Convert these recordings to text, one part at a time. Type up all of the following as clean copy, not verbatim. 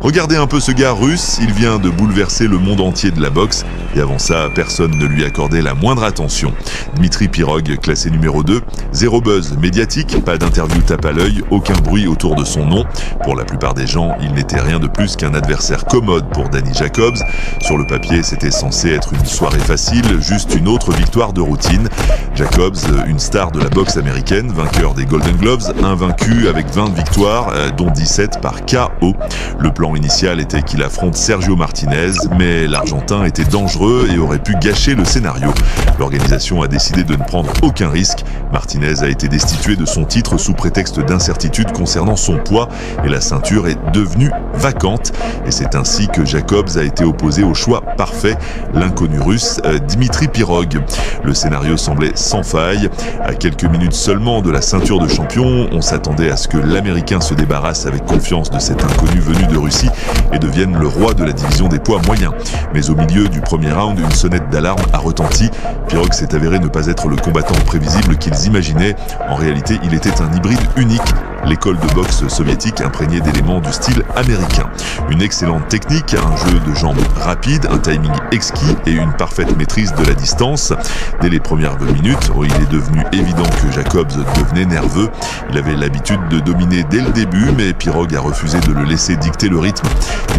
Regardez un peu ce gars russe, il vient de bouleverser le monde entier de la boxe et avant ça, personne ne lui accordait la moindre attention. Dmitri Pirog, classé numéro 2, zéro buzz médiatique, pas d'interview tape à l'œil, aucun bruit autour de son nom. Pour la plupart des gens, il n'était rien de plus qu'un adversaire commode pour Danny Jacobs. Sur le papier, c'était censé être une soirée facile, juste une autre victoire de routine. Jacobs, une star de la boxe américaine, vainqueur des Golden Gloves, invaincu avec 20 victoires, dont 17 par KO. Le plan initial était qu'il affronte Sergio Martinez, mais l'Argentin était dangereux et aurait pu gâcher le scénario. L'organisation a décidé de ne prendre aucun risque. Martinez a été destitué de son titre sous prétexte d'incertitude concernant son poids et la ceinture est devenue vacante. Et c'est ainsi que Jacobs a été opposé au choix parfait, l'inconnu russe Dmitri Pirog. Le scénario semblait sans faille. À quelques minutes seulement de la ceinture de champion, on s'attendait à ce que l'Américain se débarrasse avec confiance de cet inconnu venu de Russie et devienne le roi de la division des poids moyens. Mais au milieu du premier round, une sonnette d'alarme a retenti. Pirog s'est avéré ne pas être le combattant prévisible qu'ils imaginaient. En réalité, il était un hybride unique. L'école de boxe soviétique imprégnée d'éléments du style américain. Une excellente technique, un jeu de jambes rapide, un timing exquis et une parfaite maîtrise de la distance. Dès les premières 20 minutes, il est devenu évident que Jacobs devenait nerveux. Il avait l'habitude de dominer dès le début, mais Pirog a refusé de le laisser dicter le rythme.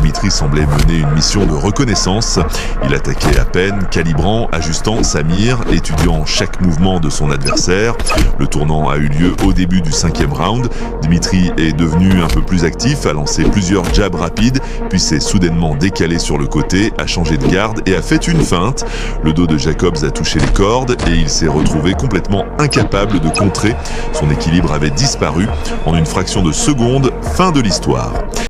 Dmitri semblait mener une mission de reconnaissance. Il attaquait à peine, calibrant, ajustant sa mire, étudiant chaque mouvement de son adversaire. Le tournant a eu lieu au début du 5e round. Dmitri est devenu un peu plus actif, a lancé plusieurs jabs rapides, puis s'est soudainement décalé sur le côté, a changé de garde et a fait une feinte. Le dos de Jacobs a touché les cordes et il s'est retrouvé complètement incapable de contrer. Son équilibre avait disparu. En une fraction de seconde, fin de l'histoire.